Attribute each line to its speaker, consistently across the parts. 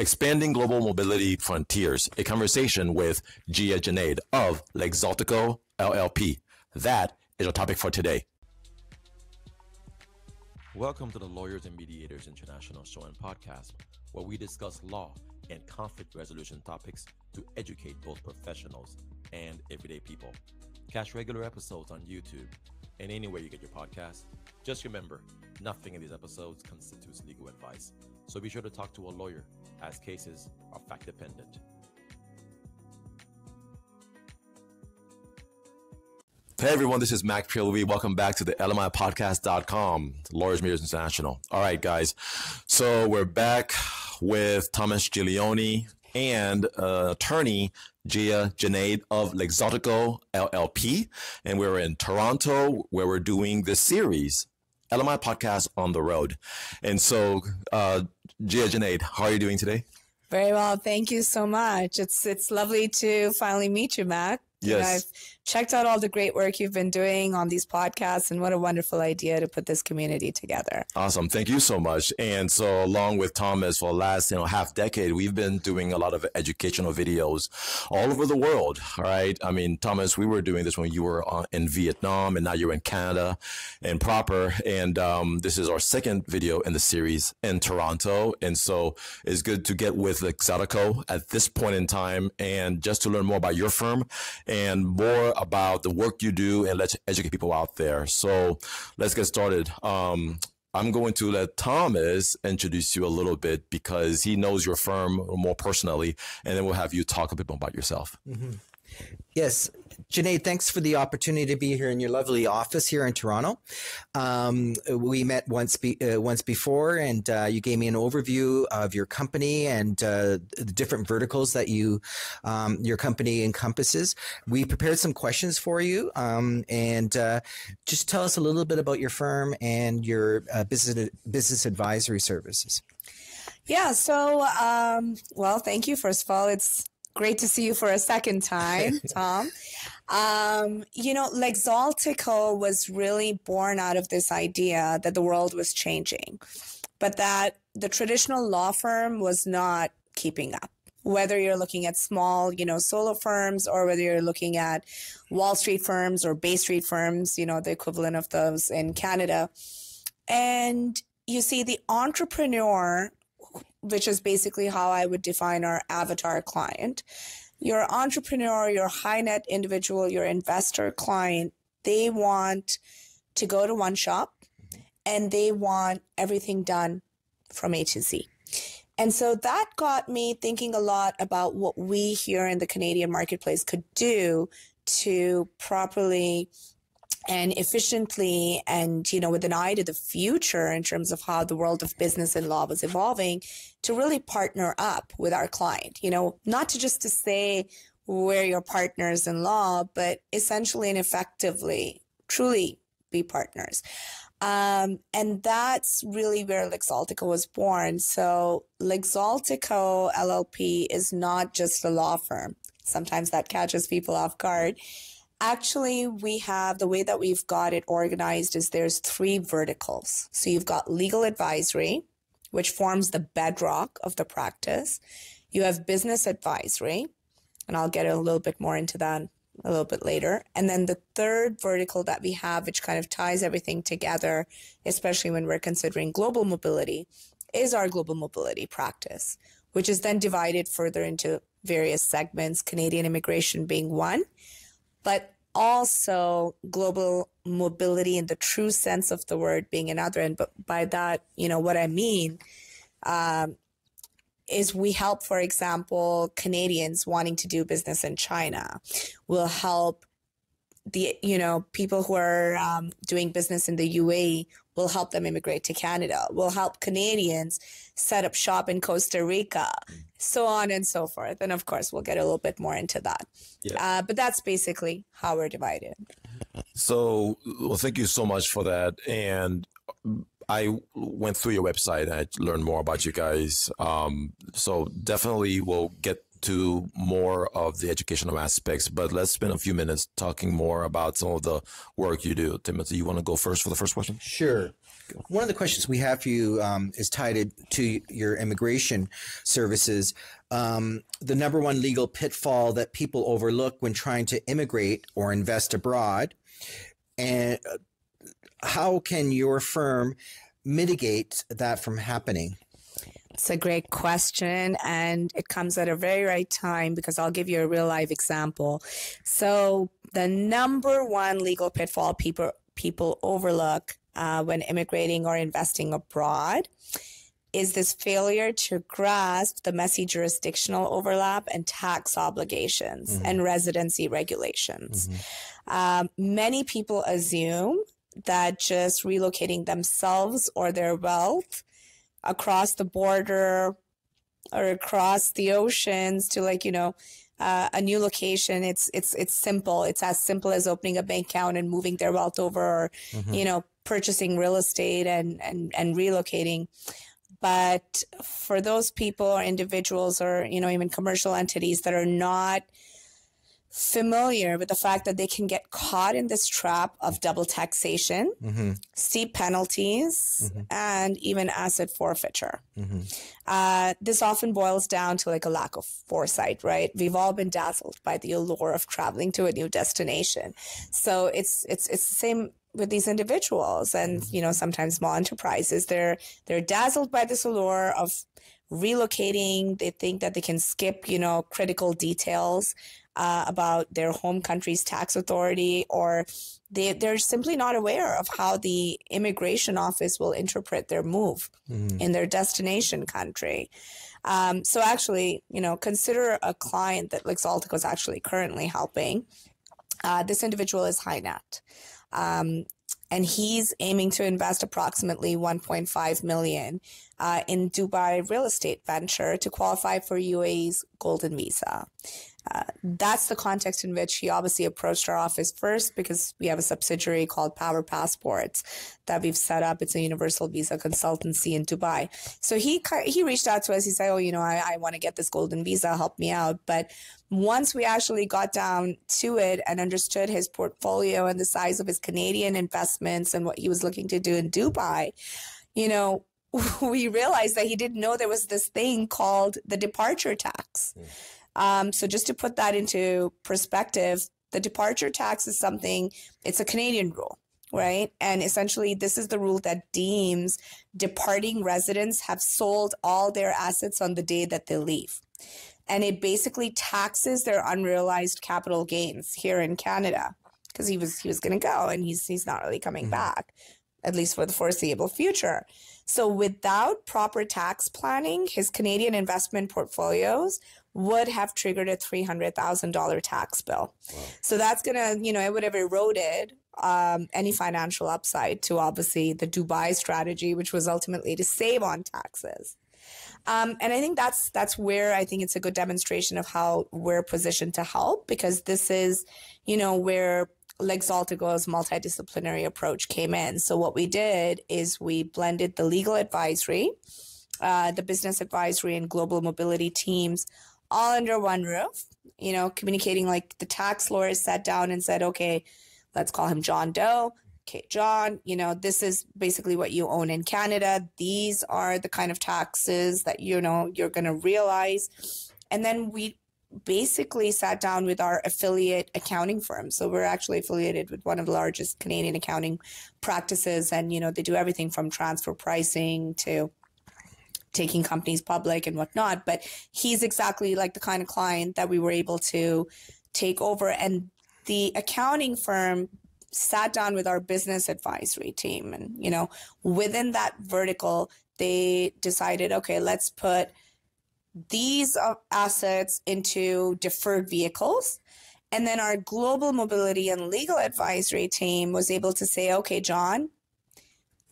Speaker 1: Expanding Global Mobility Frontiers, a conversation with Jia Junaid of Lexaltico LLP. That is our topic for today. Welcome to the Lawyers and Mediators International Show and Podcast, where we discuss law and conflict resolution topics to educate both professionals and everyday people. Catch regular episodes on YouTube and anywhere you get your podcasts. Just remember, nothing in these episodes constitutes legal advice, so be sure to talk to a lawyer, as cases are fact-dependent. Hey everyone, this is Mac Pillowy. Welcome back to the LMIpodcast.com, Lawyers Mediators International. All right, guys. So we're back with Thomas Giglione and attorney Jia Junaid of Lexaltico LLP. And we're in Toronto where we're doing this series, LMI Podcast on the Road. And so, Jia Junaid, how are you doing today?
Speaker 2: Very well. Thank you so much. It's lovely to finally meet you, Mac.
Speaker 1: Yes.
Speaker 2: I've checked out all the great work you've been doing on these podcasts, and what a wonderful idea to put this community together.
Speaker 1: Awesome. Thank you so much. And so along with Thomas for the last, half decade, we've been doing a lot of educational videos all over the world. All right. I mean, Thomas, we were doing this when you were in Vietnam, and now you're in Canada and proper. And this is our second video in the series in Toronto. And so it's good to get with Lexaltico at this point in time and just to learn more about your firm and more about the work you do, and let's educate people out there. So let's get started. I'm going to let Thomas introduce you a little bit because he knows your firm more personally, and then we'll have you talk a bit more about yourself.
Speaker 3: Mm-hmm. Yes. Junaid, thanks for the opportunity to be here in your lovely office here in Toronto. We met once before, and you gave me an overview of your company and the different verticals that your company encompasses. We prepared some questions for you, and just tell us a little bit about your firm and your business advisory services.
Speaker 2: Yeah. So, well, thank you. First of all, it's great to see you for a second time, Tom. Lexaltico was really born out of this idea that the world was changing, but that the traditional law firm was not keeping up. Whether you're looking at small, solo firms, or whether you're looking at Wall Street firms or Bay Street firms, the equivalent of those in Canada. And you see the entrepreneur, which is basically how I would define our avatar client. Your entrepreneur, your high net individual, your investor client, they want to go to one shop and they want everything done from A to Z. And so that got me thinking a lot about what we here in the Canadian marketplace could do to properly and efficiently and, with an eye to the future in terms of how the world of business and law was evolving, to really partner up with our client, not to say we're your partners in law, but essentially and effectively, truly be partners. And that's really where Lexaltico was born. So Lexaltico LLP is not just a law firm. Sometimes that catches people off guard. Actually, we have the way that we've got it organized is there's 3 verticals. So you've got legal advisory, which forms the bedrock of the practice. You have business advisory, and I'll get a little bit more into that a little bit later. And then the third vertical that we have, which kind of ties everything together, especially when we're considering global mobility, is our global mobility practice, which is then divided further into various segments, Canadian immigration being one, but also global mobility in the true sense of the word being another. And but by that, what I mean is we help, for example, Canadians wanting to do business in China. We'll help the, people who are doing business in the UAE. We'll help them immigrate to Canada. We'll help Canadians set up shop in Costa Rica, so on and so forth. And of course, we'll get a little bit more into that. Yeah. But that's basically how we're divided.
Speaker 1: So, well, thank you so much for that. And I went through your website and I learned more about you guys. So definitely we'll get to more of the educational aspects, but let's spend a few minutes talking more about some of the work you do. Timothy, you want to go first for the first question?
Speaker 3: Sure. One of the questions we have for you is tied to your immigration services. The number one legal pitfall that people overlook when trying to immigrate or invest abroad, and how can your firm mitigate that from happening?
Speaker 2: It's a great question, and it comes at a very right time because I'll give you a real life example. So the number one legal pitfall people overlook when immigrating or investing abroad is this failure to grasp the messy jurisdictional overlap and tax obligations and residency regulations. Many people assume that just relocating themselves or their wealth across the border or across the oceans to, like, you know, a new location, it's simple. It's as simple as opening a bank account and moving their wealth over, or you know, purchasing real estate and relocating. But for those people or individuals, or, you know, even commercial entities that are not familiar with the fact that they can get caught in this trap of double taxation, steep penalties, and even asset forfeiture. This often boils down to like a lack of foresight, right? We've all been dazzled by the allure of traveling to a new destination. So it's the same with these individuals and, you know, sometimes small enterprises. They're dazzled by this allure of relocating. They think that they can skip, you know, critical details about their home country's tax authority, or they're simply not aware of how the immigration office will interpret their move in their destination country. So actually, you know, consider a client that Lexaltico is actually currently helping. This individual is high net. And he's aiming to invest approximately $1.5 million in Dubai real estate venture to qualify for UAE's golden visa. That's the context in which he obviously approached our office first, because we have a subsidiary called Power Passports that we've set up. It's a universal visa consultancy in Dubai. So he reached out to us. He said, oh, you know, I want to get this golden visa, help me out. But once we actually got down to it and understood his portfolio and the size of his Canadian investments and what he was looking to do in Dubai, you know, we realized that he didn't know there was this thing called the departure tax. So just to put that into perspective, the departure tax is something, it's a Canadian rule, right? And essentially, this is the rule that deems departing residents have sold all their assets on the day that they leave. And it basically taxes their unrealized capital gains here in Canada, because he was going to go and he's not really coming back, at least for the foreseeable future. So without proper tax planning, his Canadian investment portfolios would have triggered a $300,000 tax bill. Wow. So that's going to, you know, it would have eroded any financial upside to obviously the Dubai strategy, which was ultimately to save on taxes. And I think that's where I think it's a good demonstration of how we're positioned to help, because this is, you know, where Lexaltico's multidisciplinary approach came in. So what we did is we blended the legal advisory, the business advisory, and global mobility teams all under one roof, you know, communicating. Like the tax lawyers sat down and said, okay, let's call him John Doe. Okay, John, you know, this is basically what you own in Canada. These are the kind of taxes that, you know, you're going to realize. And then we basically sat down with our affiliate accounting firm. So we're actually affiliated with one of the largest Canadian accounting practices. And, you know, they do everything from transfer pricing to taking companies public and whatnot. But he's exactly like the kind of client that we were able to take over. And the accounting firm sat down with our business advisory team. And, you know, within that vertical, they decided, okay, let's put these assets into deferred vehicles. And then our global mobility and legal advisory team was able to say, okay, John,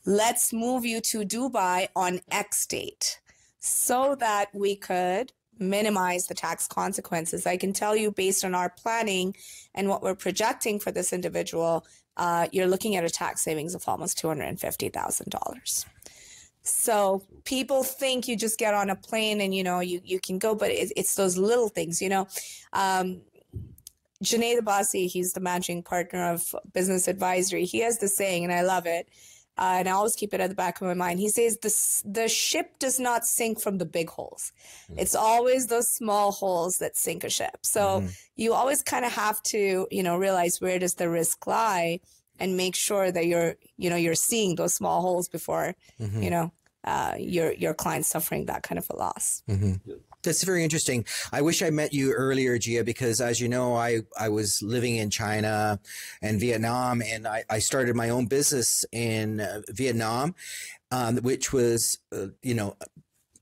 Speaker 2: let's move you to Dubai on X date so that we could minimize the tax consequences. I can tell you, based on our planning and what we're projecting for this individual, you're looking at a tax savings of almost $250,000. So people think you just get on a plane and, you know, you can go, but it's those little things, you know. Junaid, he's the managing partner of Business Advisory. He has the saying, and I love it. and I always keep it at the back of my mind. He says the ship does not sink from the big holes. It's always those small holes that sink a ship. So you always kind of have to, realize where does the risk lie and make sure that you're seeing those small holes before, your client's suffering that kind of a loss.
Speaker 3: That's very interesting. I wish I met you earlier, Jia, because as you know, I was living in China and Vietnam, and I started my own business in Vietnam, which was,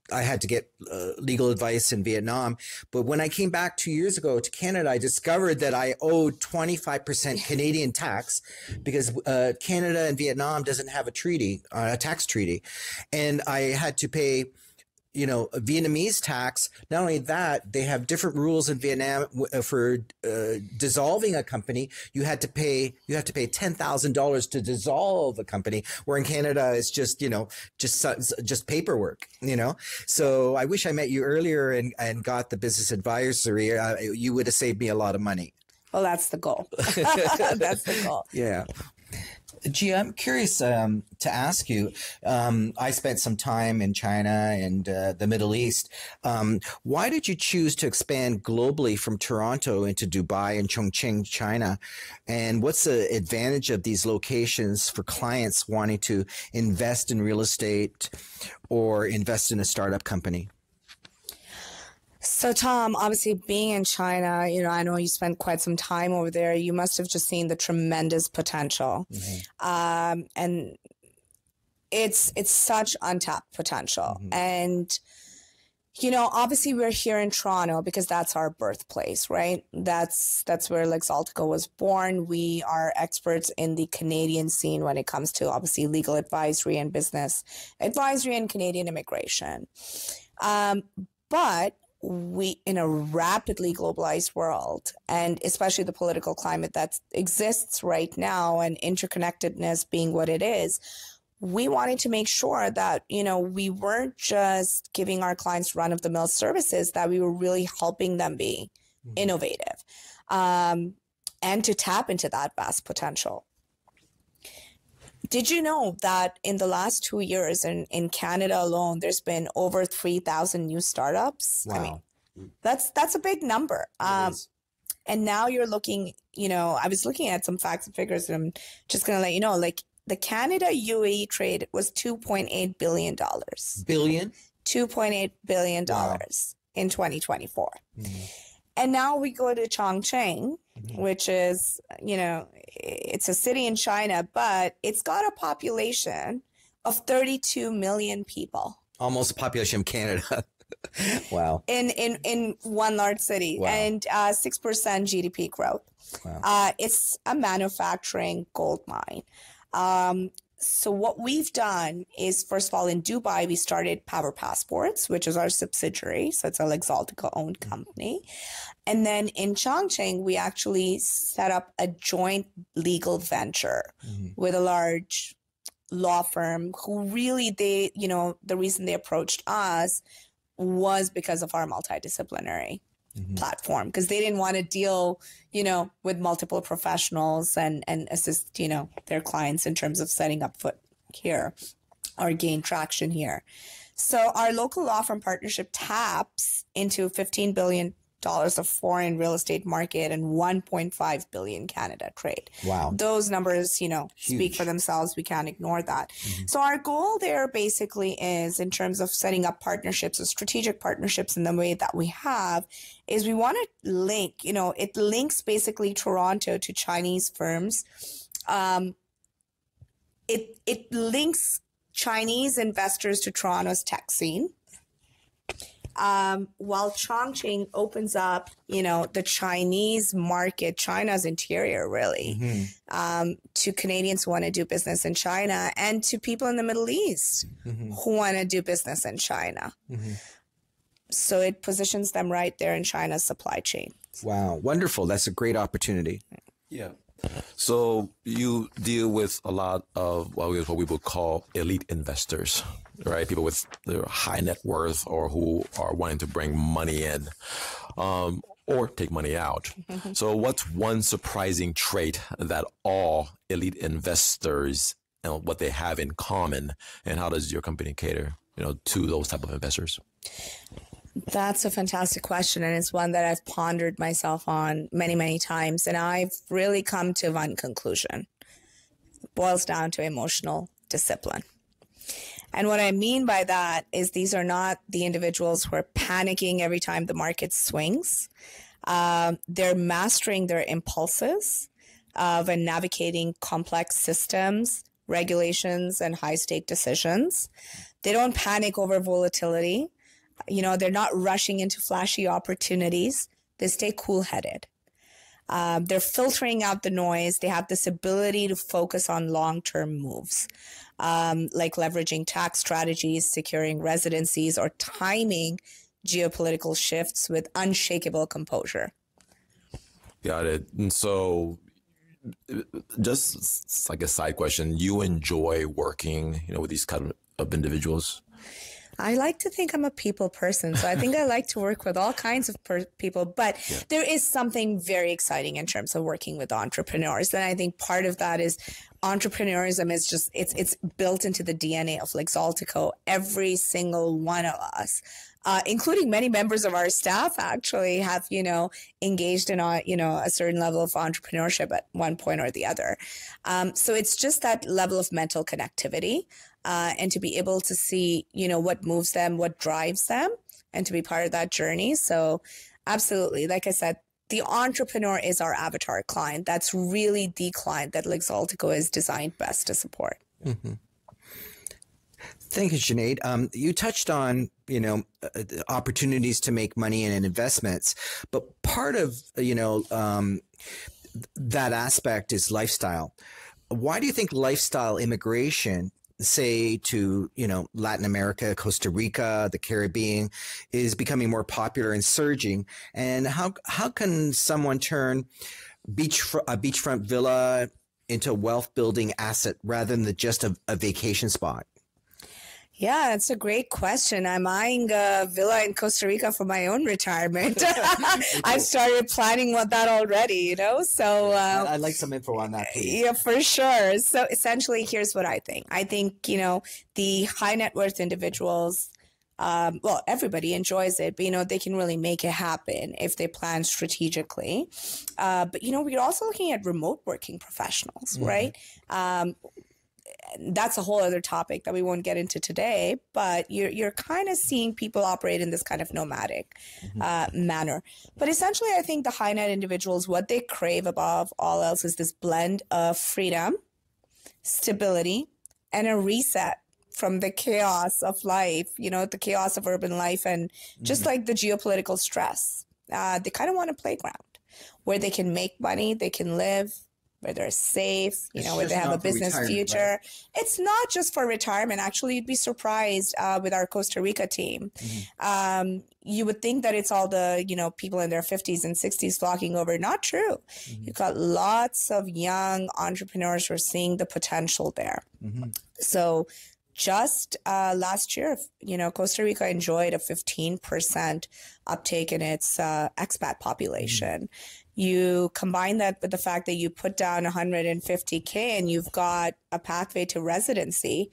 Speaker 3: I had to get legal advice in Vietnam. But when I came back 2 years ago to Canada, I discovered that I owed 25% Canadian tax because Canada and Vietnam doesn't have a tax treaty. And I had to pay Vietnamese tax. Not only that, they have different rules in Vietnam for dissolving a company. You have to pay $10,000 to dissolve a company, where in Canada it's just paperwork. So I wish I met you earlier and got the business advisory. You would have saved me a lot of money.
Speaker 2: Well, that's the goal. That's the goal.
Speaker 3: Yeah. Jia, I'm curious to ask you, I spent some time in China and the Middle East. Why did you choose to expand globally from Toronto into Dubai and Chongqing, China? And what's the advantage of these locations for clients wanting to invest in real estate or invest in a startup company?
Speaker 2: So, Tom, obviously being in China, I know you spent quite some time over there. You must have just seen the tremendous potential. And it's such untapped potential. And, obviously we're here in Toronto because that's our birthplace, right? That's where Lexaltico was born. We are experts in the Canadian scene when it comes to obviously legal advisory and business advisory and Canadian immigration. But we, in a rapidly globalized world, and especially the political climate that exists right now and interconnectedness being what it is, we wanted to make sure that, we weren't just giving our clients run-of-the-mill services, that we were really helping them be innovative and to tap into that vast potential. Did you know that in the last 2 years in Canada alone, there's been over 3,000 new startups?
Speaker 3: Wow.
Speaker 2: I mean, that's a big number. And now you're looking, I was looking at some facts and figures, and I'm just going to let you know, like the Canada UAE trade was $2.8 billion.
Speaker 3: Billion?
Speaker 2: $2.8 billion in 2024. And now we go to Chongqing, which is, it's a city in China, but it's got a population of 32 million people.
Speaker 3: Almost the population of Canada. Wow.
Speaker 2: In one large city. Wow. And 6% GDP growth. Wow. It's a manufacturing gold mine. So what we've done is, first of all, in Dubai, we started Power Passports, which is our subsidiary. So it's a Lexaltico-owned company. And then in Chongqing, we actually set up a joint legal venture with a large law firm who really, the reason they approached us was because of our multidisciplinary platform, because they didn't want to deal, with multiple professionals and assist, their clients in terms of setting up foot here or gain traction here. So our local law firm partnership taps into $15 billion of foreign real estate market and 1.5 billion Canada trade.
Speaker 3: Wow.
Speaker 2: Those numbers, speak for themselves. We can't ignore that. So our goal there basically is, in terms of setting up partnerships or strategic partnerships in the way that we have, is we want to link, it links basically Toronto to Chinese firms. It links Chinese investors to Toronto's tech scene. While Chongqing opens up, the Chinese market, China's interior, really, to Canadians who want to do business in China and to people in the Middle East who want to do business in China. So it positions them right there in China's supply chain.
Speaker 3: Wow. Wonderful. That's a great opportunity.
Speaker 1: Yeah. So you deal with a lot of what we would call elite investors, right? People with their high net worth or who are wanting to bring money in or take money out. So what's one surprising trait that all elite investors what they have in common, and how does your company cater, to those type of investors?
Speaker 2: That's a fantastic question, and it's one that I've pondered myself on many, many times, and I've really come to one conclusion. It boils down to emotional discipline. And what I mean by that is these are not the individuals who are panicking every time the market swings. They're mastering their impulses when navigating complex systems, regulations, and high-stake decisions. They don't panic over volatility. They're not rushing into flashy opportunities. They stay cool-headed. They're filtering out the noise. They have this ability to focus on long-term moves, like leveraging tax strategies, securing residencies, or timing geopolitical shifts with unshakable composure.
Speaker 1: Got it. And so just like a side question, you enjoy working, with these kind of individuals?
Speaker 2: I like to think I'm a people person, so I think I like to work with all kinds of people, but there is something very exciting in terms of working with entrepreneurs. And I think part of that is entrepreneurism is just, it's built into the DNA of Lexaltico. Every single one of us, including many members of our staff, actually have, engaged in a certain level of entrepreneurship at one point or the other. So it's just that level of mental connectivity. And to be able to see, what moves them, what drives them, and to be part of that journey. So absolutely, like I said, the entrepreneur is our avatar client. That's really the client that Lexaltico is designed best to support.
Speaker 3: Mm-hmm. Thank you, Junaid. You touched on, opportunities to make money in investments, but part of, that aspect is lifestyle. Why do you think lifestyle immigration, say to, Latin America, Costa Rica, the Caribbean, is becoming more popular and surging? And how can someone turn a beachfront villa into a wealth building asset rather than just a vacation spot?
Speaker 2: Yeah, that's a great question. I'm eyeing a villa in Costa Rica for my own retirement. I've started planning what that already, so...
Speaker 3: I'd like some info on that, please.
Speaker 2: Yeah, for sure. So essentially, here's what I think. I think, the high net worth individuals, everybody enjoys it, but, they can really make it happen if they plan strategically. But, we're also looking at remote working professionals, right? That's a whole other topic that we won't get into today, but you're kind of seeing people operate in this kind of nomadic manner. But essentially, I think the high net individuals, what they crave above all else is this blend of freedom, stability, and a reset from the chaos of life, the chaos of urban life, and just like the geopolitical stress. They kind of want a playground where they can make money, they can live, where they're safe, where they have a business future. Right? It's not just for retirement. Actually, you'd be surprised with our Costa Rica team. You would think that it's all the, people in their 50s and 60s flocking over. Not true. You've got lots of young entrepreneurs who are seeing the potential there. So just last year, Costa Rica enjoyed a 15% uptake in its expat population. You combine that with the fact that you put down $150K and you've got a pathway to residency.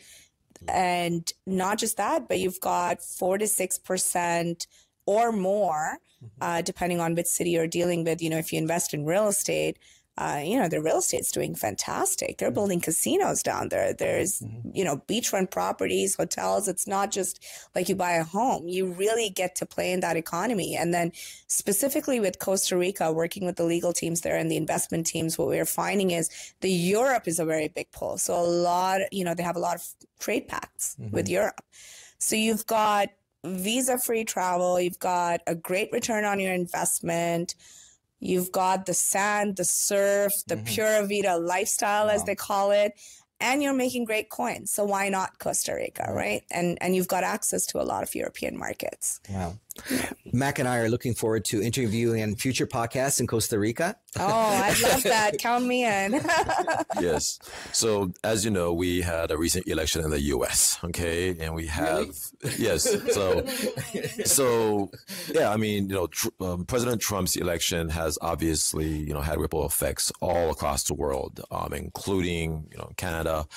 Speaker 2: And not just that, but you've got 4 to 6% or more, depending on which city you're dealing with. If you invest in real estate, the real estate's doing fantastic. They're building casinos down there. There's, beachfront properties, hotels. It's not just like you buy a home. You really get to play in that economy. And then specifically with Costa Rica, working with the legal teams there and the investment teams, what we're finding is the Europe is a very big pull. So a lot, they have a lot of trade pacts with Europe. So you've got visa-free travel. You've got a great return on your investment. You've got the sand, the surf, the Pura Vida lifestyle, as they call it, and you're making great coins. So why not Costa Rica, right? And you've got access to a lot of European markets.
Speaker 3: Wow. Mac and I are looking forward to interviewing in future podcasts in Costa Rica.
Speaker 2: Oh, I'd love that. Count me in.
Speaker 1: Yes. So as you know, we had a recent election in the U.S. Okay, and we have yes. So yeah. I mean, President Trump's election has obviously had ripple effects all across the world, including Canada.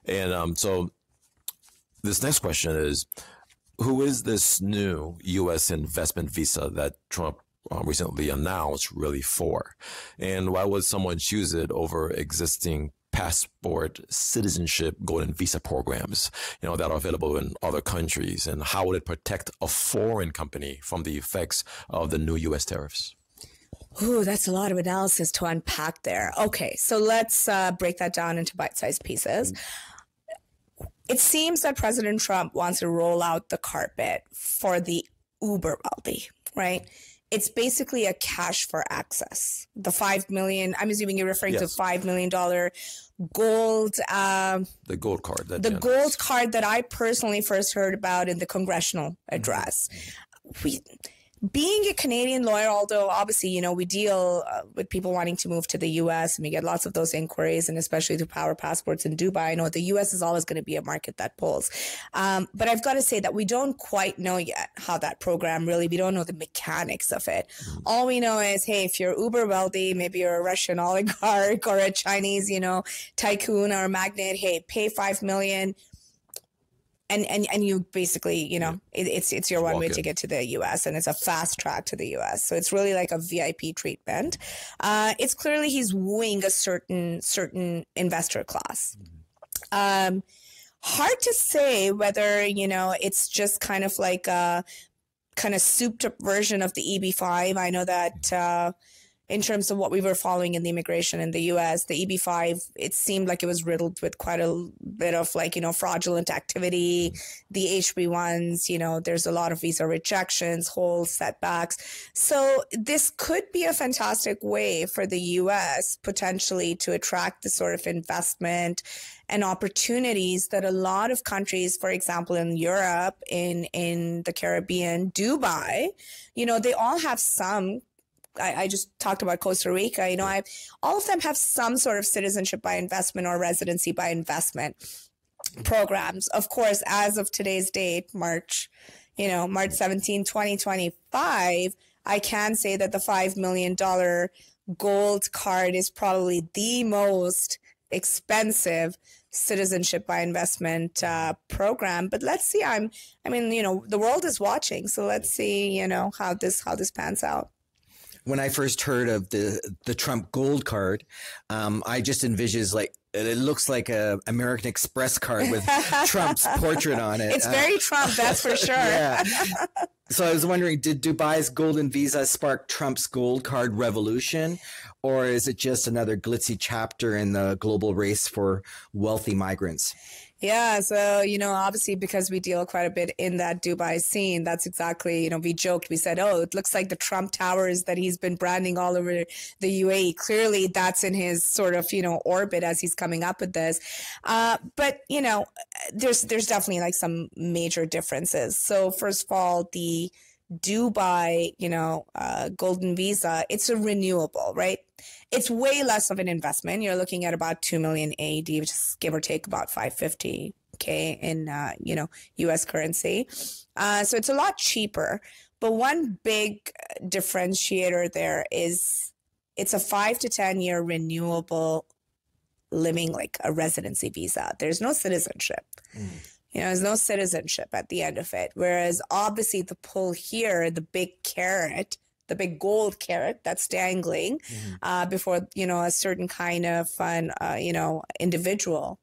Speaker 1: And so this next question is, who is this new U.S. investment visa that Trump recently announced really for? And why would someone choose it over existing passport citizenship golden visa programs, that are available in other countries? And how would it protect a foreign company from the effects of the new U.S. tariffs?
Speaker 2: Ooh, that's a lot of analysis to unpack there. Okay, so let's break that down into bite-sized pieces. It seems that President Trump wants to roll out the carpet for the uber wealthy, right? It's basically a cash for access. The $5 million, I'm assuming you're referring to $5 million gold.
Speaker 1: The gold card.
Speaker 2: The gold card that I personally first heard about in the congressional address. Being a Canadian lawyer, although obviously, we deal with people wanting to move to the U.S. and we get lots of those inquiries, and especially through power passports in Dubai, I know the U.S. is always going to be a market that pulls. But I've got to say that we don't quite know yet how that program we don't know the mechanics of it. All we know is, hey, if you're uber wealthy, maybe you're a Russian oligarch or a Chinese, tycoon or magnate, hey, pay $5 million. And you basically, it's your one way to get to the U.S. and it's a fast track to the U.S. So it's really like a VIP treatment. It's clearly he's wooing a certain investor class. Hard to say whether, it's just kind of like a kind of souped up version of the EB5. I know that in terms of what we were following in the immigration in the U.S., the EB5, it seemed like it was riddled with quite a bit of fraudulent activity. The HB1s, there's a lot of visa rejections, whole setbacks. So this could be a fantastic way for the U.S. potentially to attract the sort of investment and opportunities that a lot of countries, for example, in Europe, in the Caribbean, Dubai, they all have some. I just talked about Costa Rica. All of them have some sort of citizenship by investment or residency by investment programs. Of course, as of today's date, March 17, 2025, I can say that the $5 million gold card is probably the most expensive citizenship by investment program. But let's see. The world is watching, so let's see, how this pans out.
Speaker 3: When I first heard of the Trump gold card, I just envisioned it looks like a American Express card with Trump's portrait on it.
Speaker 2: It's very Trump, that's for sure.
Speaker 3: Yeah. So I was wondering, did Dubai's golden visa spark Trump's gold card revolution, or is it just another glitzy chapter in the global race for wealthy migrants?
Speaker 2: Yeah, so, obviously because we deal quite a bit in that Dubai scene, that's exactly, we joked, we said, oh, it looks like the Trump towers that he's been branding all over the UAE. Clearly that's in his sort of, orbit as he's coming up with this. But, there's definitely some major differences. So first of all, the Dubai, golden visa, it's a renewable, right? It's way less of an investment. You're looking at about 2 million AED, which is give or take about $550K in, US currency. So it's a lot cheaper. But one big differentiator there is it's a 5 to 10 year renewable living, like a residency visa. There's no citizenship. There's no citizenship at the end of it. Whereas obviously the pull here, the big carrot, the big gold carrot that's dangling before, a certain kind of individual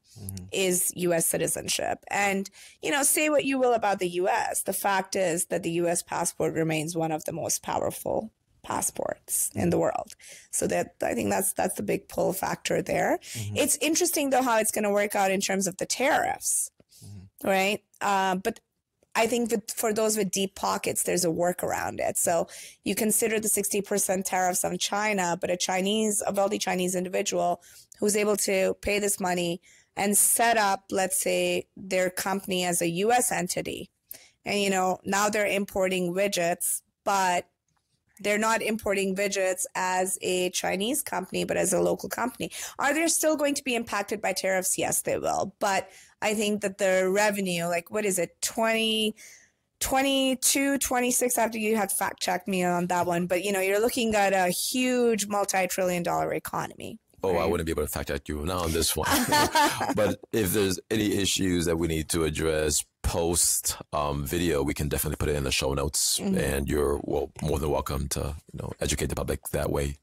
Speaker 2: is U.S. citizenship. And, say what you will about the U.S. The fact is that the U.S. passport remains one of the most powerful passports in the world. So that I think that's the big pull factor there. It's interesting, though, how it's going to work out in terms of the tariffs. Right. But I think that for those with deep pockets, there's a work around it. So you consider the 60% tariffs on China, but a wealthy Chinese individual who's able to pay this money and set up, let's say, their company as a U.S. entity. And, now they're importing widgets, but they're not importing widgets as a Chinese company, but as a local company. Are they still going to be impacted by tariffs? Yes, they will. But I think that the revenue, what is it, 22, 26, after you have fact checked me on that one. But, you're looking at a huge multi-trillion-dollar economy
Speaker 1: Oh,
Speaker 2: right?
Speaker 1: I wouldn't be able to fact check you now on this one. But if there's any issues that we need to address post video, we can definitely put it in the show notes, and you're more than welcome to educate the public that way.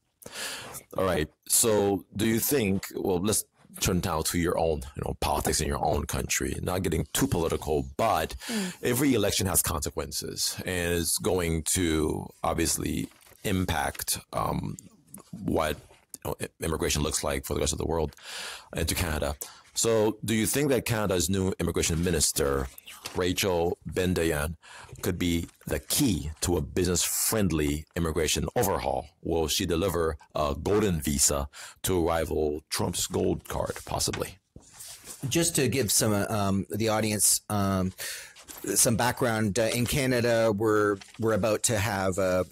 Speaker 1: All right. So, do you think? Well, let's turn now to your own, politics in your own country. Not getting too political, but every election has consequences, and it's going to obviously impact what immigration looks like for the rest of the world and to Canada. So do you think that Canada's new immigration minister, Rachel Bendayan, could be the key to a business-friendly immigration overhaul? Will she deliver a golden visa to rival Trump's gold card, possibly?
Speaker 3: Just to give some the audience some background, in Canada, we're about to have a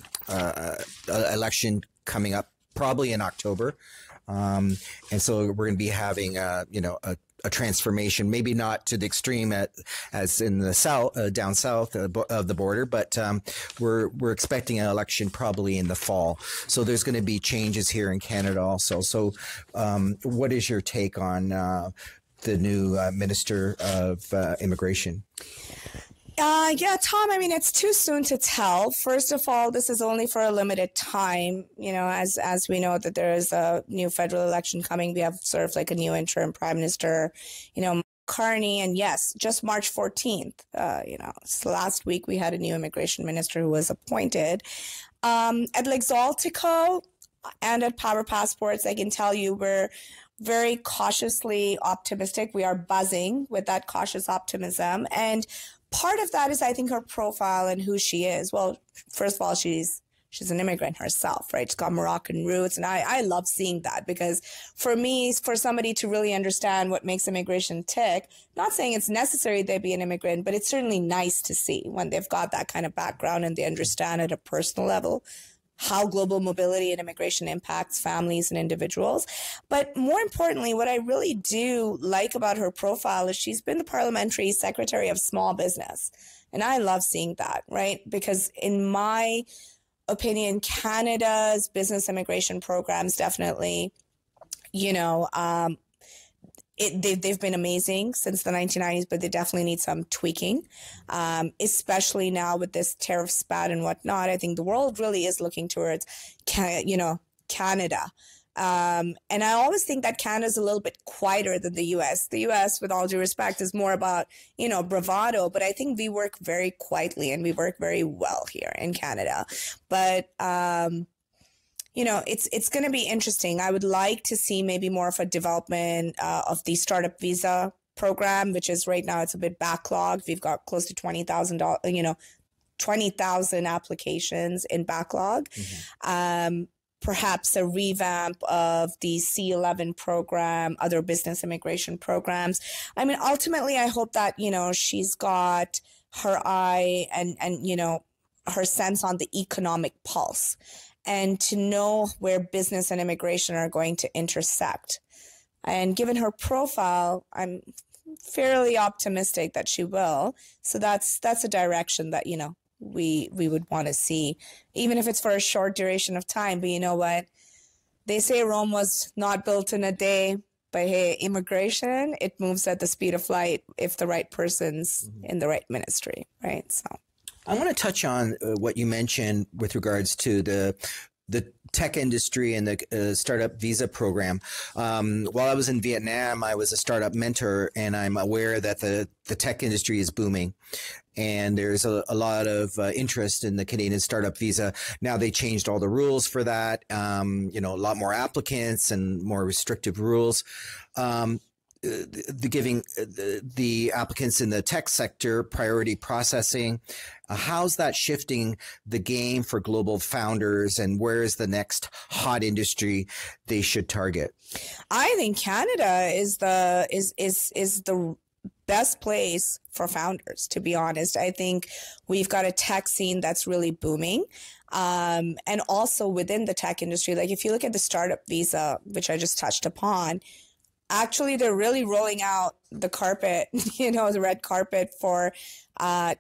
Speaker 3: election coming up probably in October. And so we're going to be having, a transformation, maybe not to the extreme as in the south, down south of the border, but we're expecting an election probably in the fall. So there's going to be changes here in Canada also. So what is your take on the new Minister of Immigration?
Speaker 2: Yeah, Tom, I mean, it's too soon to tell. First of all, this is only for a limited time. As we know that there is a new federal election coming, we have sort of like a new interim prime minister, Carney. And yes, just March 14th, so last week we had a new immigration minister who was appointed. At Lexaltico and at Power Passports, I can tell you we're very cautiously optimistic. We are buzzing with that cautious optimism. And part of that is, I think, her profile and who she is. Well, first of all, she's an immigrant herself, right? She's got Moroccan roots. And I love seeing that, because for me, for somebody to really understand what makes immigration tick, not saying it's necessary they be an immigrant, but it's certainly nice to see when they've got that kind of background and they understand at a personal level how global mobility and immigration impacts families and individuals. But more importantly, what I really do like about her profile is she's been the Parliamentary Secretary of Small Business. And I love seeing that, right? Because in my opinion, Canada's business immigration programs definitely, they've been amazing since the 1990s, but they definitely need some tweaking, especially now with this tariff spat and whatnot. I think the world really is looking towards, Canada. And I always think that Canada is a little bit quieter than the U.S. The U.S., with all due respect, is more about, bravado. But I think we work very quietly and we work very well here in Canada. But it's going to be interesting. I would like to see maybe more of a development of the startup visa program, which is right now it's a bit backlogged. We've got close to 20,000 applications in backlog. Perhaps a revamp of the C11 program, other business immigration programs. I mean, ultimately, I hope that, she's got her eye and her sense on the economic pulse, and to know where business and immigration are going to intersect. And given her profile, I'm fairly optimistic that she will. So that's a direction that, we would want to see, even if it's for a short duration of time. But you know what? They say Rome was not built in a day, but hey, immigration, it moves at the speed of light if the right person's in the right ministry, right? So
Speaker 3: I want to touch on what you mentioned with regards to the tech industry and the startup visa program. While I was in Vietnam, I was a startup mentor, and I'm aware that the tech industry is booming. And there's a lot of interest in the Canadian startup visa. Now they changed all the rules for that. A lot more applicants and more restrictive rules. Giving the applicants in the tech sector priority processing. How's that shifting the game for global founders, and where is the next hot industry they should target?
Speaker 2: I think Canada is the best place for founders, to be honest. I think we've got a tech scene that's really booming. And also within the tech industry, like if you look at the startup visa, which I just touched upon, actually they're really rolling out the carpet, the red carpet for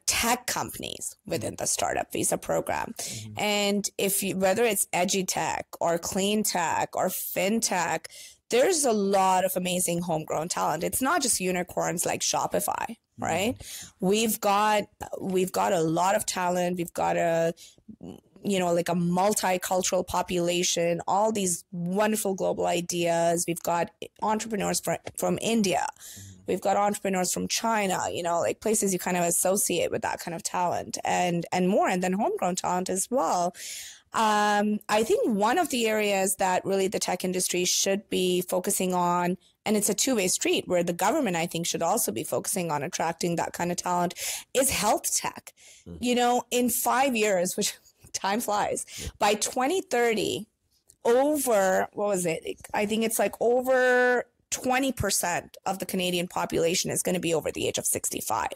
Speaker 2: tech companies within the startup visa program. And whether it's edutech or clean tech or fintech, there's a lot of amazing homegrown talent. It's not just unicorns like Shopify, right? We've got a lot of talent. We've got like a multicultural population, all these wonderful global ideas. We've got entrepreneurs from India. We've got entrepreneurs from China, like places you kind of associate with that kind of talent and more, and then homegrown talent as well. I think one of the areas that really the tech industry should be focusing on, and it's a two-way street where the government, I think, should also be focusing on attracting that kind of talent, is health tech. In 5 years, which time flies, by 2030, over, what was it? I think it's like over 20% of the Canadian population is going to be over the age of 65.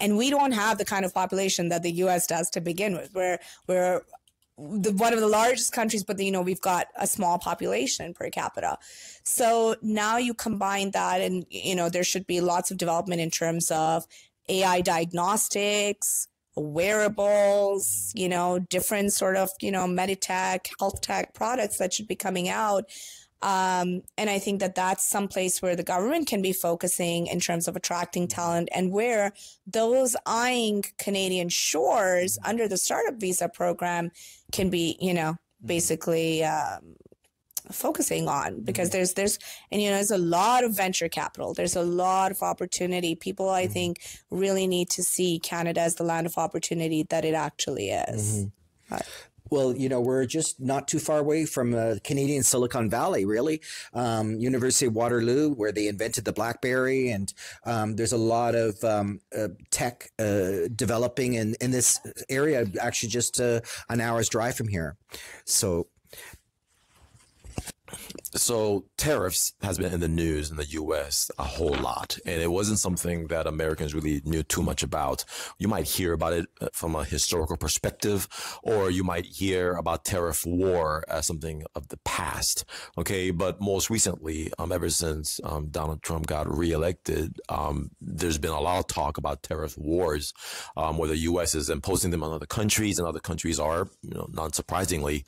Speaker 2: And we don't have the kind of population that the U.S. does to begin with. We're one of the largest countries, but we've got a small population per capita. So now you combine that, and there should be lots of development in terms of AI diagnostics, wearables, different sort of meditech, health tech products that should be coming out. And I think that that's some place where the government can be focusing in terms of attracting talent, and where those eyeing Canadian shores under the startup visa program can be, basically focusing on, because there's a lot of venture capital. There's a lot of opportunity. People, I think, really need to see Canada as the land of opportunity that it actually is.
Speaker 3: Well, we're just not too far away from Canadian Silicon Valley, really. University of Waterloo, where they invented the BlackBerry, and there's a lot of tech developing in this area, actually just an hour's drive from here.
Speaker 1: So tariffs has been in the news in the U.S. a whole lot, and it wasn't something that Americans really knew too much about. You might hear about it from a historical perspective, or you might hear about tariff war as something of the past. Okay, but most recently, ever since Donald Trump got reelected, there's been a lot of talk about tariff wars, where the U.S. is imposing them on other countries, and other countries are, not surprisingly,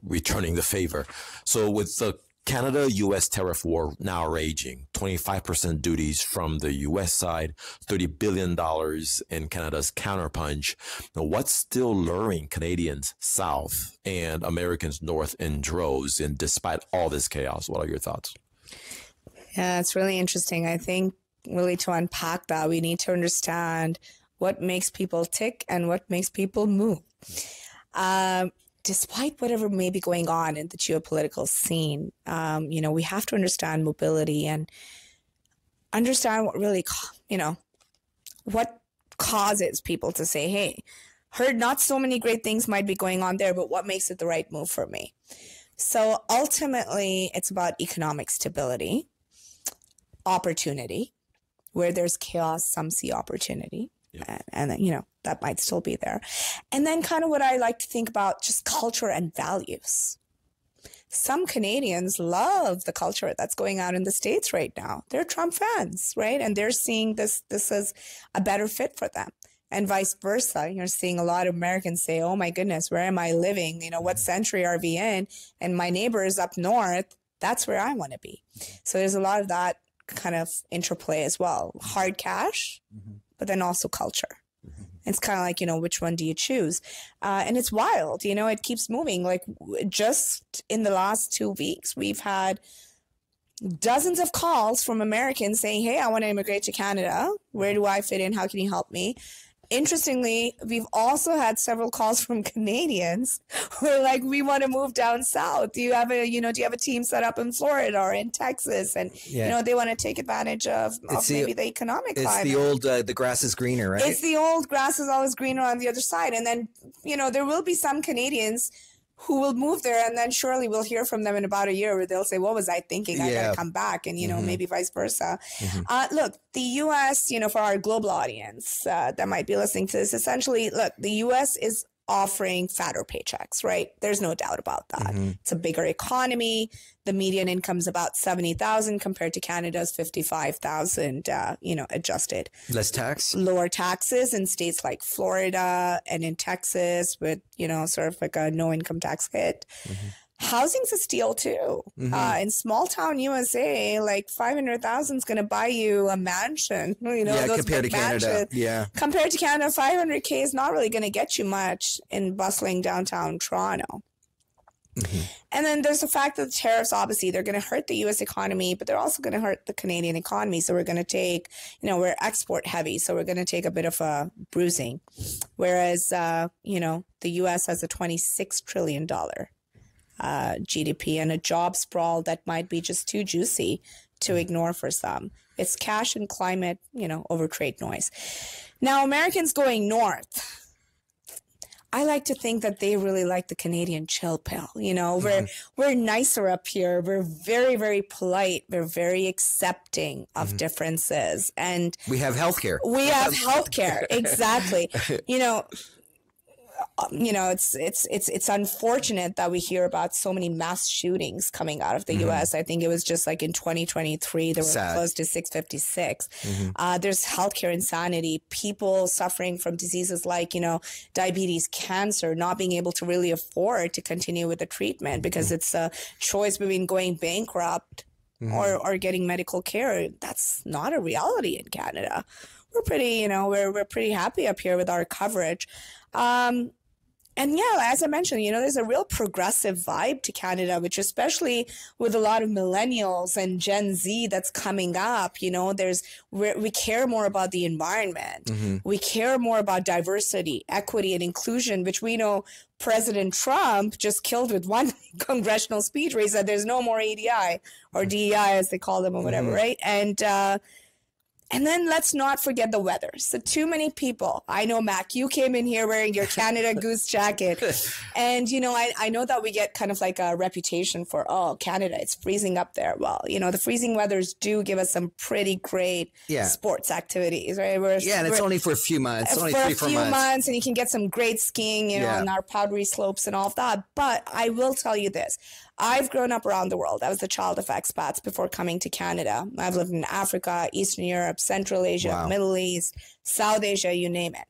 Speaker 1: returning the favor. So with the Canada-U.S. tariff war now raging, 25% duties from the U.S. side, $30 billion in Canada's counterpunch. Now, what's still luring Canadians south and Americans north in droves? And despite all this chaos, what are your thoughts?
Speaker 2: Yeah, it's really interesting. I think really to unpack that, we need to understand what makes people tick and what makes people move. Despite whatever may be going on in the geopolitical scene, we have to understand mobility and understand what really, what causes people to say, hey, heard not so many great things might be going on there, but what makes it the right move for me? So ultimately, it's about economic stability, opportunity. Where there's chaos, some see opportunity. Yeah. And then, that might still be there. And then kind of what I like to think about, just culture and values. Some Canadians love the culture that's going on in the States right now. They're Trump fans, right? And they're seeing this as a better fit for them. And vice versa. You're seeing a lot of Americans say, oh my goodness, where am I living? What century are we in? And my neighbor is up north. That's where I want to be. So there's a lot of that kind of interplay as well. Hard cash, but then also culture. It's kind of like, which one do you choose? And it's wild, it keeps moving. Like just in the last 2 weeks, we've had dozens of calls from Americans saying, hey, I want to immigrate to Canada. Where do I fit in? How can you help me? Interestingly, we've also had several calls from Canadians who are like, we want to move down south. Do you have a team set up in Florida or in Texas? And, they want to take advantage of maybe the economic climate.
Speaker 3: It's the old, the grass is greener, right?
Speaker 2: It's the old grass is always greener on the other side. And then, there will be some Canadians who will move there, and then surely we'll hear from them in about a year where they'll say, what was I thinking? I got to come back. And, maybe vice versa. Look, the U.S., for our global audience that might be listening to this, essentially, look, the U.S. is offering fatter paychecks, right? There's no doubt about that. It's a bigger economy. The median income is about $70,000 compared to Canada's $55,000, adjusted.
Speaker 3: Less tax?
Speaker 2: Lower taxes in states like Florida and in Texas with, sort of like a no income tax hit. Housing's a steal too. In small town USA, like 500,000 is going to buy you a mansion. You know,
Speaker 3: Yeah,
Speaker 2: those
Speaker 3: compared to
Speaker 2: big
Speaker 3: Canada.
Speaker 2: mansions.
Speaker 3: Yeah.
Speaker 2: Compared to Canada, 500K is not really going to get you much in bustling downtown Toronto. And then there's the fact that the tariffs, obviously, they're going to hurt the U.S. economy, but they're also going to hurt the Canadian economy. So we're going to take, you know, we're export heavy. So we're going to take a bit of a bruising. Whereas, you know, the U.S. has a $26 trillion GDP and a job sprawl that might be just too juicy to ignore for some. It's cash and climate, you know, over trade noise. Now, Americans going north, I like to think that they really like the Canadian chill pill. You know, we're nicer up here. We're very, very polite. We're very accepting of differences. And
Speaker 3: we have healthcare.
Speaker 2: We have healthcare. Exactly. You know, it's unfortunate that we hear about so many mass shootings coming out of the U.S. I think it was just like in 2023, there were close to 656. There's healthcare insanity, people suffering from diseases like, you know, diabetes, cancer, not being able to really afford to continue with the treatment because it's a choice between going bankrupt or getting medical care. That's not a reality in Canada. We're pretty, you know, we're pretty happy up here with our coverage. And yeah, as I mentioned, you know, there's a real progressive vibe to Canada, which especially with a lot of millennials and Gen Z that's coming up, you know, we care more about the environment. We care more about diversity, equity, and inclusion, which we know President Trump just killed with one congressional speech where he said there's no more EDI or DEI as they call them or whatever, right? And then let's not forget the weather. So too many people. I know, Mac, you came in here wearing your Canada Goose jacket. And, you know, I know that we get kind of like a reputation for, oh, Canada, it's freezing up there. Well, you know, the freezing weathers do give us some pretty great sports activities, right?
Speaker 3: And it's only for a few months. It's only
Speaker 2: for
Speaker 3: 3-4
Speaker 2: a few months. And you can get some great skiing, you know, on our powdery slopes and all of that. But I will tell you this. I've grown up around the world. I was the child of expats before coming to Canada. I've lived in Africa, Eastern Europe, Central Asia, Middle East, South Asia, you name it.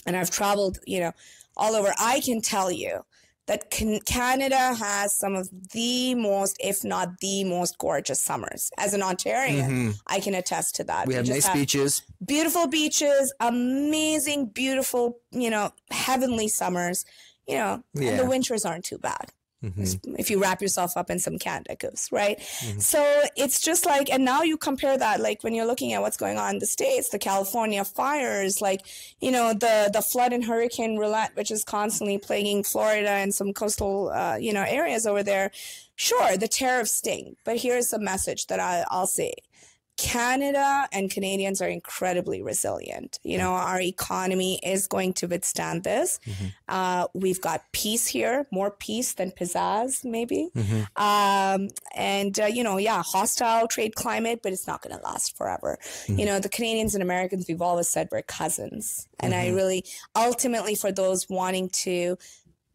Speaker 2: And I've traveled, you know, all over. I can tell you that Canada has some of the most, if not the most gorgeous summers. As an Ontarian, I can attest to that.
Speaker 3: We have nice beaches.
Speaker 2: Beautiful beaches, amazing, beautiful, you know, heavenly summers, you know, and the winters aren't too bad. If you wrap yourself up in some Canada Goose, right? So it's just like, and now you compare that, like when you're looking at what's going on in the States, the California fires, like, you know, the flood and hurricane roulette, which is constantly plaguing Florida and some coastal, you know, areas over there. Sure, the tariffs sting, but here's a message that I'll say. Canada and Canadians are incredibly resilient. You know, our economy is going to withstand this. We've got peace here, more peace than pizzazz, maybe. You know, hostile trade climate, but it's not going to last forever. You know, the Canadians and Americans, we've always said we're cousins. And I really, ultimately, for those wanting to,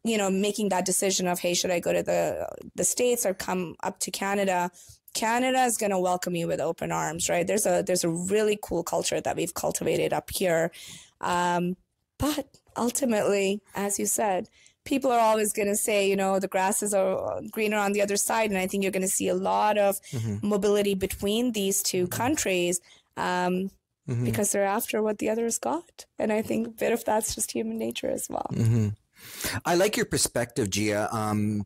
Speaker 2: you know, making that decision of, hey, should I go to the States or come up to Canada? Canada is going to welcome you with open arms, right? There's a really cool culture that we've cultivated up here. But ultimately, as you said, people are always going to say, you know, the grass is greener on the other side. And I think you're going to see a lot of mobility between these two countries because they're after what the others got. And I think a bit of that's just human nature as well.
Speaker 3: I like your perspective, Jia.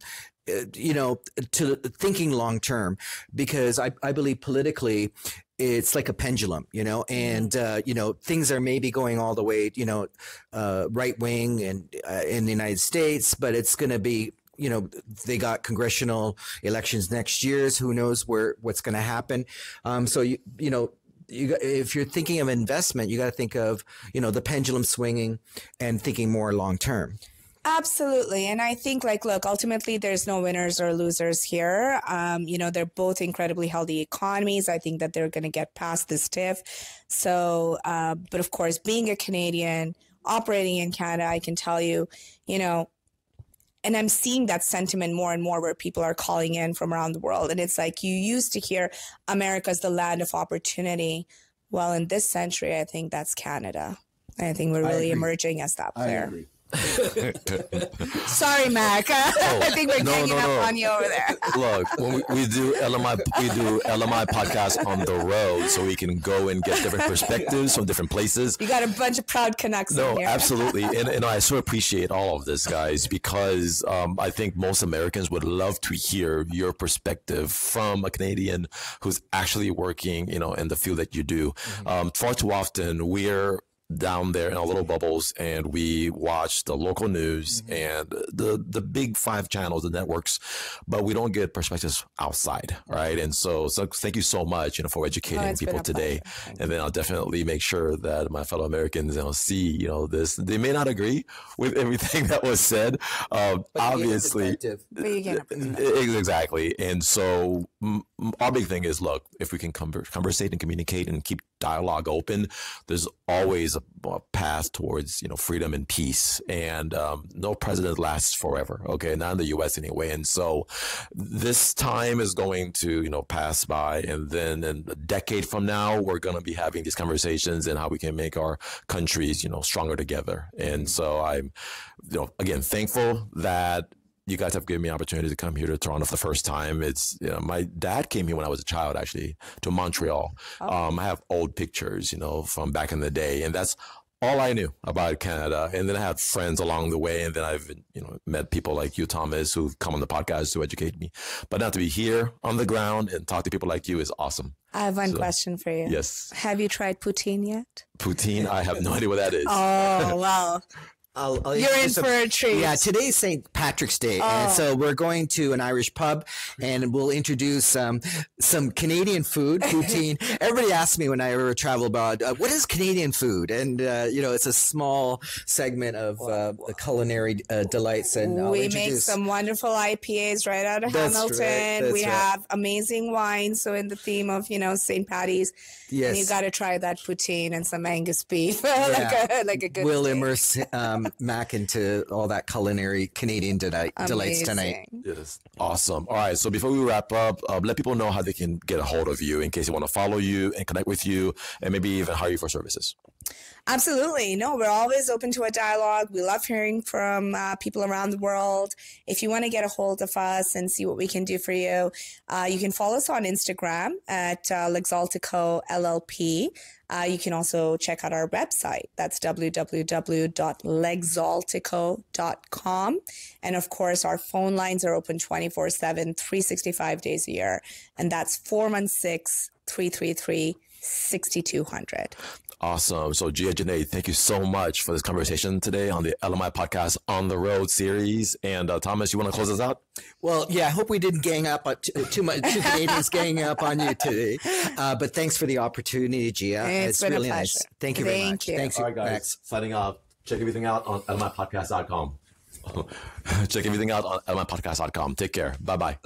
Speaker 3: You know, to thinking long term, because I believe politically it's like a pendulum, you know, and, you know, things are maybe going all the way, you know, right wing and in the United States, but it's going to be, you know, they got congressional elections next year. So who knows what's going to happen. So, you know, if you're thinking of investment, you got to think of, you know, the pendulum swinging and thinking more long term.
Speaker 2: Absolutely. And I think, like, look, ultimately, there's no winners or losers here. You know, they're both incredibly healthy economies. I think that they're going to get past this tiff. So, but of course, being a Canadian, operating in Canada, I can tell you, you know, and I'm seeing that sentiment more and more where people are calling in from around the world. And it's like, you used to hear America's the land of opportunity. Well, in this century, I think that's Canada. I think we're really emerging as that player. Sorry, Mac. I think we're ganging up on you over there.
Speaker 1: Look, when we do LMI podcast on the road, so we can go and get different perspectives from different places.
Speaker 2: You got a bunch of proud Canucks in here.
Speaker 1: Absolutely. And I so appreciate all of this, guys, because I think most Americans would love to hear your perspective from a Canadian who's actually working, in the field that you do. Far too often, we're down there in our little bubbles and we watch the local news and the big 5 channels, the networks, but we don't get perspectives outside, right? And so thank you so much, for educating people today. And then I'll definitely make sure that my fellow Americans, see, this. They may not agree with everything that was said, obviously. Exactly. And so our big thing is, look, if we can conversate and communicate and keep dialogue open, there's always a path towards freedom and peace, and no president lasts forever, okay, not in the U.S. anyway. And so this time is going to pass by, and then in a decade from now we're going to be having these conversations and how we can make our countries stronger together. And so I'm again thankful that you guys have given me an opportunity to come here to Toronto for the first time. It's, my dad came here when I was a child, actually, to Montreal. I have old pictures, from back in the day, and that's all I knew about Canada. And then I had friends along the way, and then I've, met people like you, Thomas, who've come on the podcast to educate me. But now to be here on the ground and talk to people like you is awesome.
Speaker 2: I have one question for you.
Speaker 1: Yes.
Speaker 2: Have you tried poutine yet?
Speaker 1: Poutine? I have no idea what that is.
Speaker 2: Oh, wow. You're in for a treat.
Speaker 3: Yeah, today's St. Patrick's Day, and so we're going to an Irish pub, and we'll introduce some Canadian food, poutine. Everybody asks me when I ever travel abroad, what is Canadian food? And it's a small segment of the culinary delights. And
Speaker 2: we make some wonderful IPAs right out of Hamilton. We have amazing wines. So in the theme of St. Patty's, and you got to try that poutine and some Angus beef, like a good.
Speaker 3: We'll immerse Mac into all that culinary Canadian delights tonight.
Speaker 1: Yes. Awesome. All right. So before we wrap up, let people know how they can get a hold of you in case they want to follow you and connect with you and maybe even hire you for services.
Speaker 2: Absolutely. No, we're always open to a dialogue. We love hearing from people around the world. If you want to get a hold of us and see what we can do for you, you can follow us on Instagram at Lexaltico LLP. You can also check out our website. That's www.lexaltico.com. And of course, our phone lines are open 24/7, 365 days a year. And that's 416-333-6200.
Speaker 1: Awesome. So Jia Junaid, thank you so much for this conversation today on the LMI Podcast On the Road series. And Thomas, you want to close us out?
Speaker 3: Well, yeah, I hope we didn't gang up too much. Two Canadians ganging up on you today. But thanks for the opportunity, Jia.
Speaker 2: It's been
Speaker 3: really
Speaker 2: a pleasure.
Speaker 3: nice. Thank you very much. Thanks,
Speaker 1: all right, guys.
Speaker 3: Max.
Speaker 1: Signing off. Check everything out on LMIpodcast.com. Check everything out on LMIpodcast.com. Take care. Bye-bye.